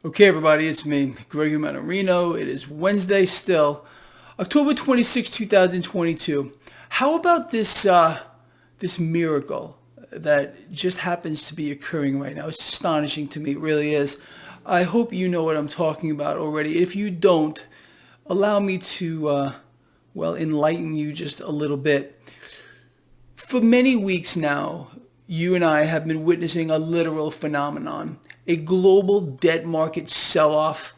Okay, everybody, it's me, Gregory Mannarino. It is Wednesday still, October 26, 2022. How about this miracle that just happens to be occurring right now? It's astonishing to me, it really is. I hope you know what I'm talking about already. If you don't, allow me to, enlighten you just a little bit. For many weeks now, you and I have been witnessing a literal phenomenon, a global debt market sell-off,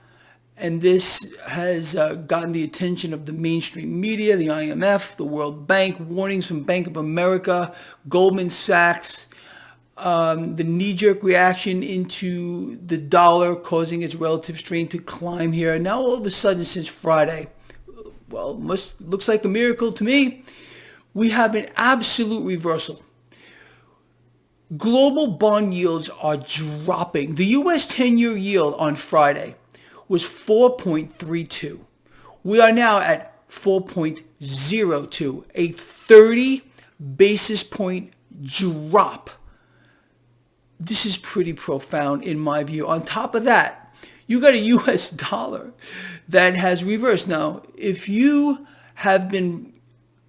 and this has gotten the attention of the mainstream media, the IMF, the World Bank, warnings from Bank of America, Goldman Sachs, the knee-jerk reaction into the dollar causing its relative strength to climb here. And now all of a sudden, since Friday, looks like a miracle to me, we have an absolute reversal. Global bond yields are dropping. The U.S. 10-year yield on Friday was 4.32. We are now at 4.02, a 30 basis point drop. This is pretty profound in my view. On top of that, you got a U.S. dollar that has reversed. Now, if you have been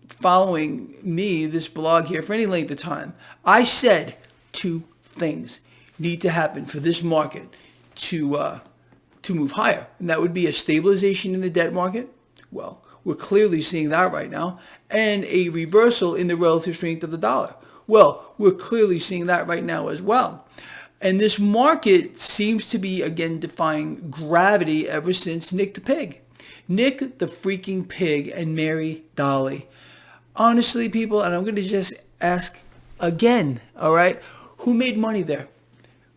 following me, this blog here, for any length of time, I said two things need to happen for this market to move higher. And that would be a stabilization in the debt market. Well, we're clearly seeing that right now. And a reversal in the relative strength of the dollar. Well, we're clearly seeing that right now as well. And this market seems to be, again, defying gravity ever since Nick the Pig. Nick the freaking Pig and Mary Dolly. Honestly, people, and I'm going to just ask again, all right? Who made money there?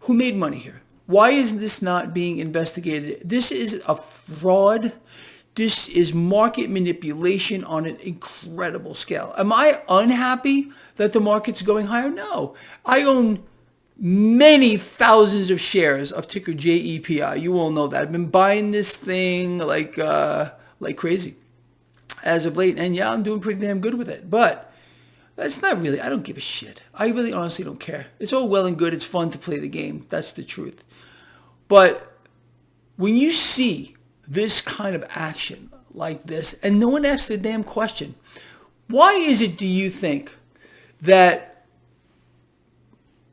Who made money here? Why is this not being investigated? This is a fraud. This is market manipulation on an incredible scale. Am I unhappy that the market's going higher? No. I own many thousands of shares of ticker JEPI. You all know that. I've been buying this thing like crazy as of late. And yeah, I'm doing pretty damn good with it. But that's not really, I don't give a shit. I really honestly don't care. It's all well and good. It's fun to play the game. That's the truth. But when you see this kind of action like this, and no one asks the damn question, why is it, do you think, that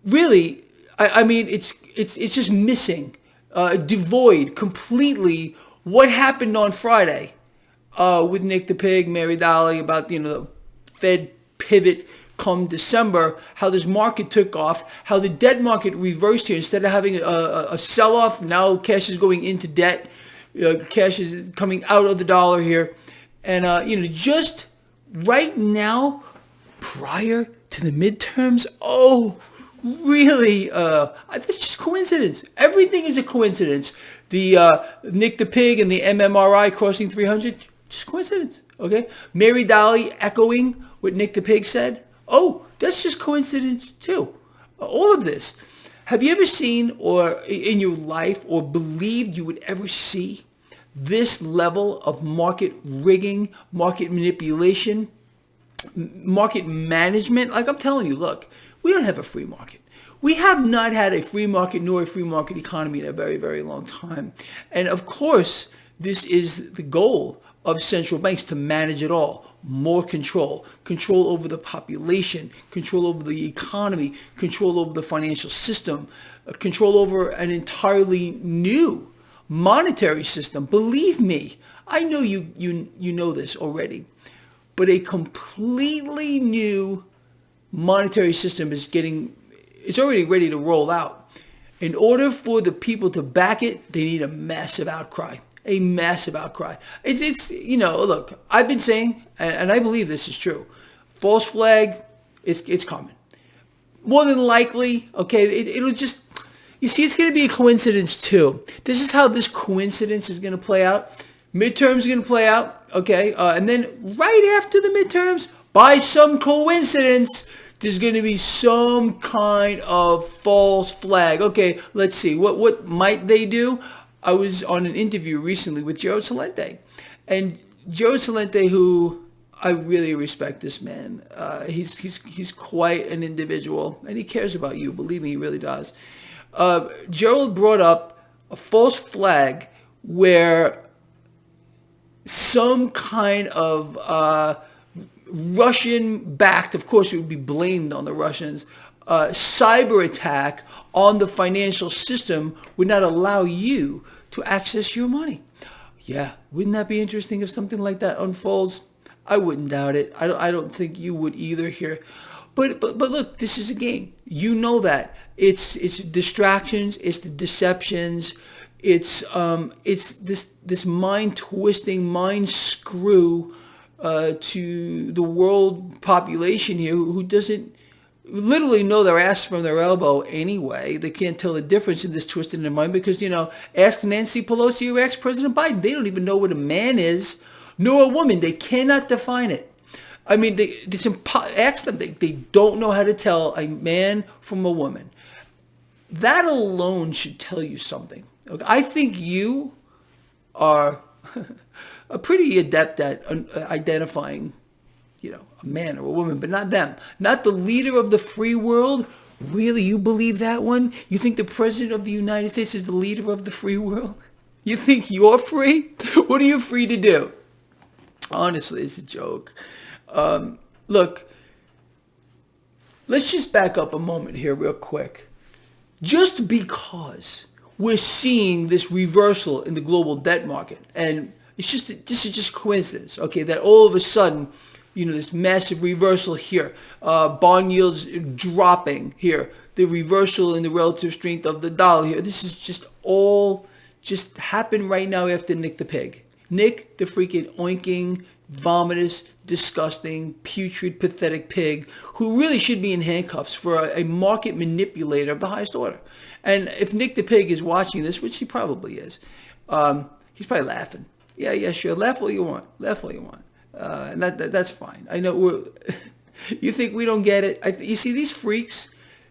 really, I mean, it's just missing, devoid completely what happened on Friday with Nick the Pig, Mary Dolly, about, the Fed pivot come December, how this market took off, how the debt market reversed here. Instead of having a sell-off, now cash is going into debt. Cash is coming out of the dollar here. And, just right now, prior to the midterms, really, that's just coincidence. Everything is a coincidence. The Nick the Pig and the MMRI crossing 300, just coincidence, okay? Mary Dolly echoing what Nick the Pig said. Oh, that's just coincidence too. All of this. Have you ever seen or in your life or believed you would ever see this level of market rigging, market manipulation, market management? Like I'm telling you, look, we don't have a free market. We have not had a free market nor a free market economy in a very, very long time. And of course, this is the goal of central banks, to manage it all. More control over the population, control over the economy, control over the financial system, control over an entirely new monetary system. Believe me, I know you know this already, but a completely new monetary system it's already ready to roll out. In order for the people to back it, they need a massive outcry. A massive outcry. It's look, I've been saying, and I believe this is true, false flag, it's coming. More than likely, okay, it'll just, you see, it's going to be a coincidence too. This is how this coincidence is going to play out. Midterms are going to play out, okay, and then right after the midterms, by some coincidence, there's going to be some kind of false flag. Okay, let's see, what might they do? I was on an interview recently with Gerald Celente. And Gerald Celente, who I really respect this man. He's quite an individual, and he cares about you. Believe me, he really does. Gerald brought up a false flag where some kind of Russian-backed, of course it would be blamed on the Russians, cyber attack on the financial system would not allow you to access your money. Yeah, wouldn't that be interesting if something like that unfolds? I wouldn't doubt it. I don't think you would either here. But look, this is a game. You know that. It's distractions, it's the deceptions, it's this mind twisting, mind screw to the world population here who doesn't literally know their ass from their elbow anyway. They can't tell the difference in this twist in their mind because, ask Nancy Pelosi or ask President Biden. They don't even know what a man is, nor a woman. They cannot define it. I mean, ask them. They don't know how to tell a man from a woman. That alone should tell you something. Okay? I think you are a pretty adept at identifying, a man or a woman, but not them. Not the leader of the free world. Really, you believe that one? You think the president of the United States is the leader of the free world? You think you're free? What are you free to do? Honestly, it's a joke. Look, let's just back up a moment here real quick. Just because we're seeing this reversal in the global debt market, and this is just coincidence, okay, that all of a sudden, this massive reversal here, bond yields dropping here, the reversal in the relative strength of the dollar here, this is just happened right now after Nick the pig. Nick the freaking oinking, vomitous, disgusting, putrid, pathetic pig who really should be in handcuffs for a market manipulator of the highest order. And if Nick the pig is watching this, which he probably is, he's probably laughing. Yeah, sure. Laugh all you want. And that's fine. I know you think we don't get it. You see, these freaks,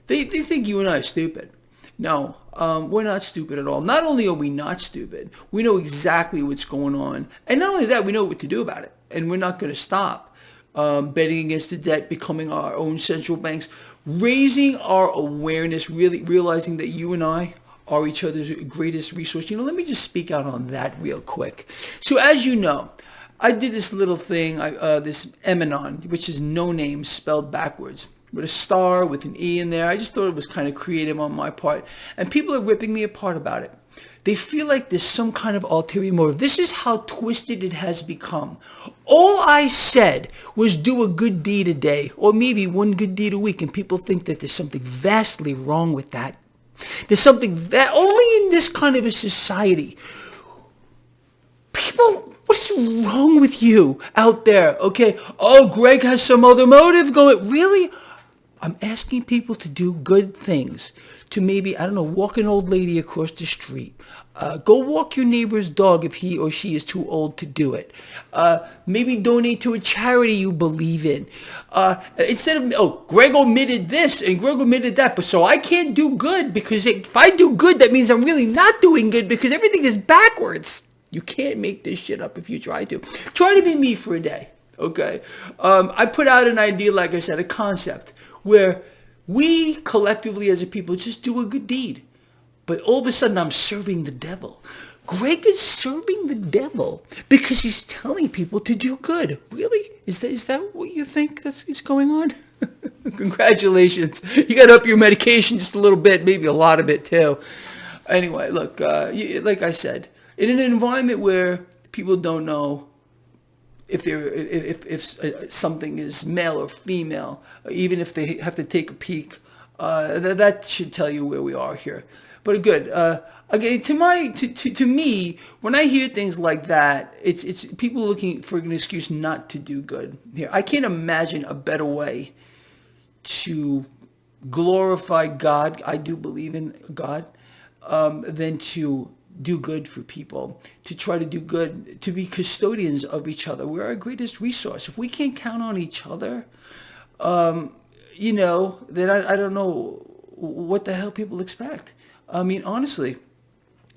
they think you and I are stupid. No, we're not stupid at all. Not only are we not stupid, we know exactly what's going on. And not only that, we know what to do about it. And we're not going to stop betting against the debt, becoming our own central banks, raising our awareness, really realizing that you and I are each other's greatest resource. Let me just speak out on that real quick. So as you know, I did this little thing, this Mannarino, which is no name spelled backwards, with a star, with an E in there. I just thought it was kind of creative on my part. And people are ripping me apart about it. They feel like there's some kind of ulterior motive. This is how twisted it has become. All I said was do a good deed a day, or maybe one good deed a week, and people think that there's something vastly wrong with that. There's something that only in this kind of a society. People, what's wrong with you out there? Okay, Greg has some other motive going. Really? I'm asking people to do good things. To maybe, walk an old lady across the street. Go walk your neighbor's dog if he or she is too old to do it. Maybe donate to a charity you believe in. Instead of, Greg omitted this and Greg omitted that, but so I can't do good because if I do good, that means I'm really not doing good because everything is backwards. You can't make this shit up if you try to. Try to be me for a day, okay? I put out an idea, like I said, a concept where we collectively as a people just do a good deed. But all of a sudden I'm serving the devil. Greg is serving the devil because he's telling people to do good. Really? Is that what you think is going on? Congratulations. You got to up your medication just a little bit, maybe a lot of it too. Anyway, look, like I said, in an environment where people don't know if something is male or female, even if they have to take a peek, that should tell you where we are here. But good. Again, to me, when I hear things like that, it's people looking for an excuse not to do good. Here, I can't imagine a better way to glorify God. I do believe in God, than to do good for people, to try to do good, to be custodians of each other. We're our greatest resource. If we can't count on each other, then I don't know what the hell people expect. I mean, honestly,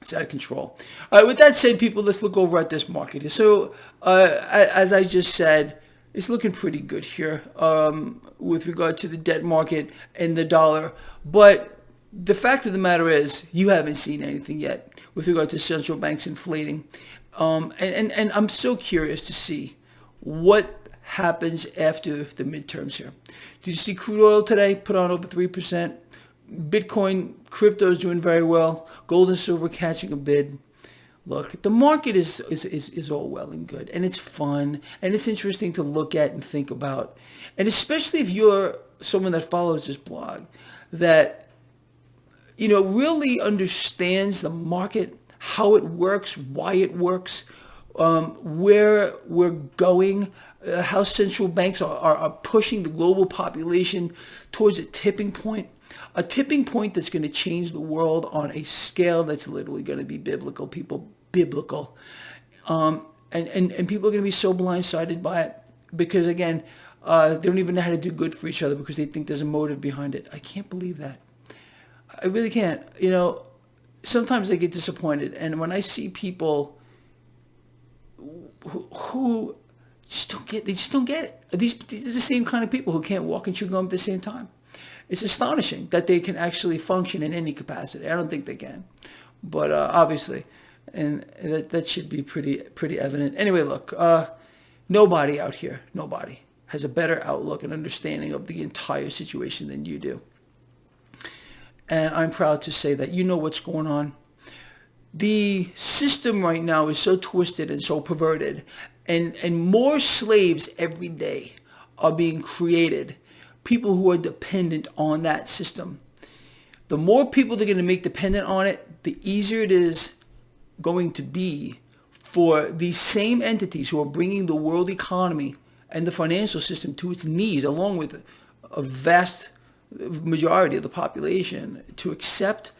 it's out of control. All right, with that said, people, let's look over at this market. So, as I just said, it's looking pretty good here with regard to the debt market and the dollar. But the fact of the matter is, you haven't seen anything yet with regard to central banks inflating. And I'm so curious to see what happens after the midterms here. Did you see crude oil today put on over 3%? Bitcoin, crypto is doing very well. Gold and silver catching a bid. Look, the market is all well and good, and it's fun, and it's interesting to look at and think about. And especially if you're someone that follows this blog, that, you know, really understands the market, how it works, why it works, where we're going, how central banks are pushing the global population towards a tipping point that's going to change the world on a scale that's literally going to be biblical, biblical. And people are going to be so blindsided by it because, again, they don't even know how to do good for each other because they think there's a motive behind it. I can't believe that. I really can't. You know, sometimes I get disappointed. And when I see people who just don't get it. These are the same kind of people who can't walk and chew gum at the same time. It's astonishing that they can actually function in any capacity. I don't think they can, but obviously, and that should be pretty evident. Anyway, look, nobody out here, nobody has a better outlook and understanding of the entire situation than you do. And I'm proud to say that you know what's going on. The system right now is so twisted and so perverted, and more slaves every day are being created. People who are dependent on that system. The more people they're going to make dependent on it, the easier it is going to be for these same entities who are bringing the world economy and the financial system to its knees, along with a vast majority of the population, to accept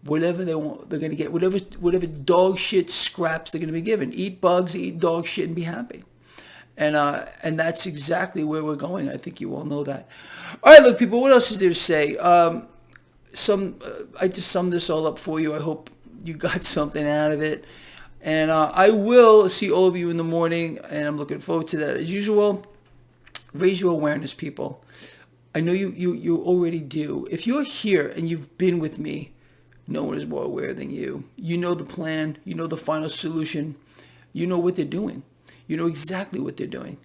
whatever they want. They're going to get whatever dog shit scraps they're going to be given. Eat bugs, eat dog shit, and be happy. And that's exactly where we're going. I think you all know that. All right, look, people, what else is there to say? I just summed this all up for you. I hope you got something out of it. And I will see all of you in the morning, and I'm looking forward to that. As usual, raise your awareness, people. I know you already do. If you're here and you've been with me, no one is more aware than you. You know the plan. You know the final solution. You know what they're doing. You know exactly what they're doing.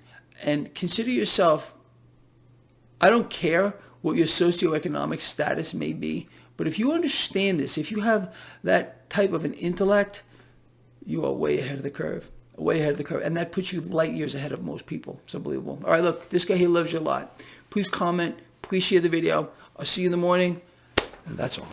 And consider yourself, I don't care what your socioeconomic status may be, but if you understand this, if you have that type of an intellect, you are way ahead of the curve. Way ahead of the curve. And that puts you light years ahead of most people. It's unbelievable. All right, look, this guy here loves you a lot. Please comment. Please share the video. I'll see you in the morning. And that's all.